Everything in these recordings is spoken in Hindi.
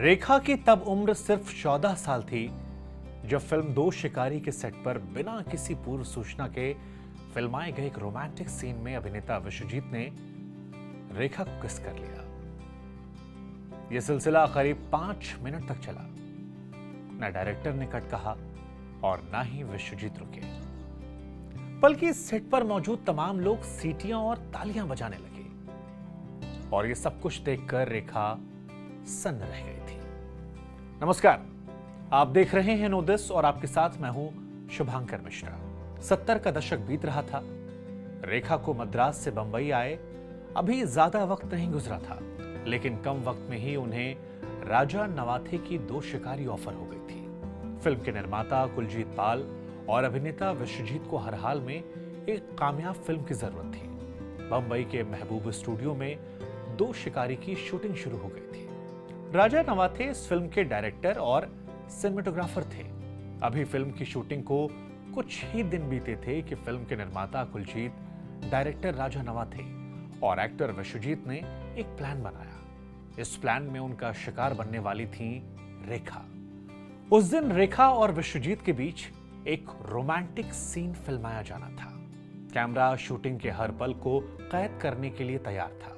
रेखा की तब उम्र सिर्फ 14 साल थी जब फिल्म दो शिकारी के सेट पर बिना किसी पूर्व सूचना के फिल्माए गए एक रोमांटिक सीन में अभिनेता विश्वजीत ने रेखा को किस कर लिया। यह सिलसिला करीब 5 मिनट तक चला। न डायरेक्टर ने कट कहा और ना ही विश्वजीत रुके, बल्कि सेट पर मौजूद तमाम लोग सीटियां और तालियां बजाने लगे और यह सब कुछ देखकर रेखा सन्न रह गई थी। नमस्कार, आप देख रहे हैं नो दिस और आपके साथ मैं हूं शुभांकर मिश्रा। 70 का दशक बीत रहा था। रेखा को मद्रास से बंबई आए अभी ज्यादा वक्त नहीं गुजरा था, लेकिन कम वक्त में ही उन्हें राजा नवाथे की दो शिकारी ऑफर हो गई थी। फिल्म के निर्माता कुलजीत पाल और अभिनेता विश्वजीत को हर हाल में एक कामयाब फिल्म की जरूरत थी। बंबई के महबूब स्टूडियो में दो शिकारी की शूटिंग शुरू हो गई थी। राजा नवाथे इस फिल्म के डायरेक्टर और सिनेमेटोग्राफर थे। अभी फिल्म की शूटिंग को कुछ ही दिन बीते थे कि फिल्म के निर्माता कुलजीत, डायरेक्टर राजा नवाथे और एक्टर विश्वजीत ने एक प्लान बनाया। इस प्लान में उनका शिकार बनने वाली थी रेखा। उस दिन रेखा और विश्वजीत के बीच एक रोमांटिक सीन फिल्माया जाना था। कैमरा शूटिंग के हर पल को कैद करने के लिए तैयार था।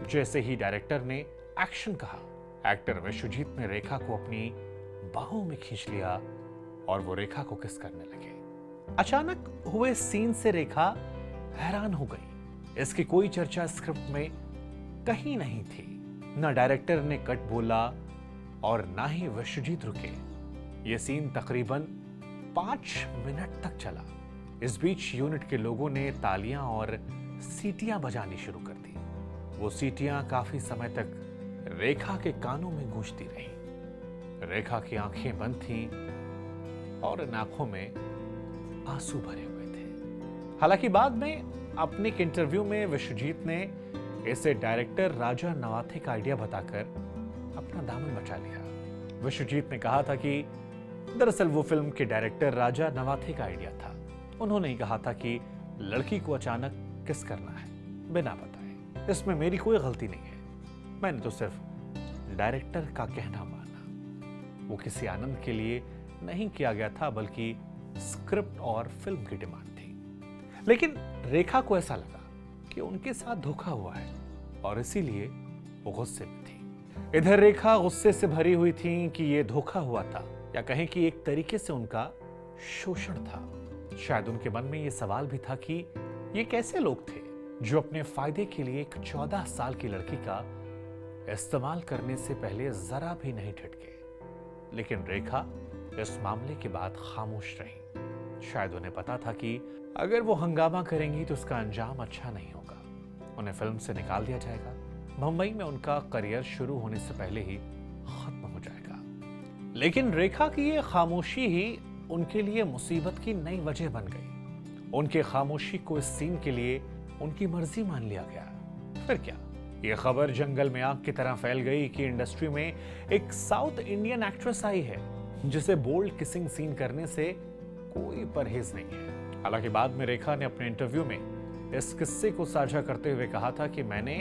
जैसे ही डायरेक्टर ने एक्शन कहा, एक्टर विश्वजीत ने रेखा को अपनी बाहों में खींच लिया और वो रेखा को किस करने लगे। अचानक हुए सीन से रेखा हैरान हो गई। इसकी कोई चर्चा स्क्रिप्ट में कहीं नहीं थी। न डायरेक्टर ने कट बोला और ना ही विश्वजीत रुके। यह सीन तकरीबन 5 मिनट तक चला। इस बीच यूनिट के लोगों ने तालियां और सीटियां बजानी शुरू कर दी। वो सीटियां काफी समय तक रेखा के कानों में गूंजती रहीं। रेखा की आंखें बंद थीं और इन आंखों में आंसू भरे हुए थे। हालांकि बाद में अपने एक इंटरव्यू में विश्वजीत ने इसे डायरेक्टर राजा नवाथे का आइडिया बताकर अपना दामन बचा लिया। विश्वजीत ने कहा था कि दरअसल वो फिल्म के डायरेक्टर राजा नवाथे का आइडिया था। उन्होंने ही कहा था कि लड़की को अचानक किस करना है बिना बताए। इसमें मेरी कोई गलती नहीं है। मैंने तो सिर्फ डायरेक्टर का कहना माना। वो किसी आनंद के लिए नहीं किया गया था, बल्कि स्क्रिप्ट और फिल्म की डिमांड थी। लेकिन रेखा को ऐसा लगा कि उनके साथ धोखा हुआ है और इसीलिए वो गुस्से में थी। इधर रेखा गुस्से से भरी हुई थी कि ये धोखा हुआ था, या कहें कि एक तरीके से उनका शोषण था। शायद उनके मन में ये सवाल भी था कि ये कैसे लोग थे जो अपने फायदे के लिए एक 14 साल की लड़की का इस्तेमाल करने से पहले जरा भी नहीं ठिठके। लेकिन रेखा इस मामले के बाद खामोश रही। शायद उन्हें पता था कि अगर वो हंगामा करेंगी तो उसका अंजाम अच्छा नहीं होगा। उन्हें फिल्म से निकाल दिया जाएगा। मुंबई में उनका करियर शुरू होने से पहले ही खत्म हो जाएगा। लेकिन रेखा की ये खामोशी ही उनके लिए मुसीबत की नई वजह बन गई। उनके खामोशी को इस सीन के लिए उनकी मर्जी मान लिया गया। फिर क्या, ये खबर जंगल में आग की तरह फैल गई कि इंडस्ट्री में एक साउथ इंडियन एक्ट्रेस आई है जिसे बोल्ड किसिंग सीन करने से कोई परहेज नहीं है। हालांकि बाद में रेखा ने अपने इंटरव्यू में इस किस्से को साझा करते हुए कहा था कि मैंने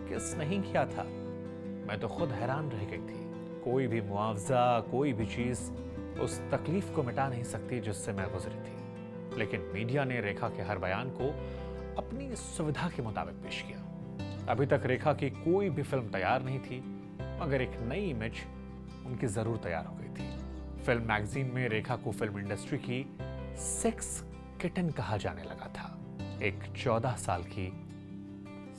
किस नहीं किया था, मैं तो खुद हैरान रह गई थी। कोई भी मुआवजा, कोई भी चीज उस तकलीफ को मिटा नहीं सकती जिससे मैं गुजरी थी। लेकिन मीडिया ने रेखा के हर बयान को अपनी सुविधा के मुताबिक पेश किया। अभी तक रेखा की कोई भी फिल्म तैयार नहीं थी, मगर एक नई इमेज उनकी जरूर तैयार हो गई थी। फिल्म मैगजीन में रेखा को फिल्म इंडस्ट्री की सेक्स किटन कहा जाने लगा था। एक 14 साल की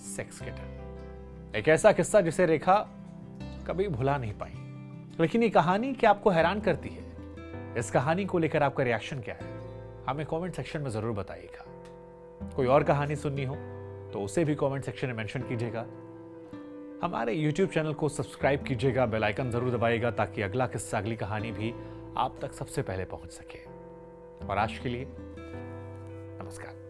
सेक्स किटन। एक ऐसा किस्सा जिसे रेखा कभी भुला नहीं पाई। लेकिन ये कहानी क्या आपको हैरान करती है? इस कहानी को लेकर आपका रिएक्शन क्या है? हमें कमेंट सेक्शन में जरूर बताइएगा। कोई और कहानी सुननी हो तो उसे भी कमेंट सेक्शन में मेंशन कीजिएगा। हमारे YouTube चैनल को सब्सक्राइब कीजिएगा, बेल आइकन जरूर दबाइएगा ताकि अगला किस्सा, अगली कहानी भी आप तक सबसे पहले पहुंच सके। और आज के लिए नमस्कार।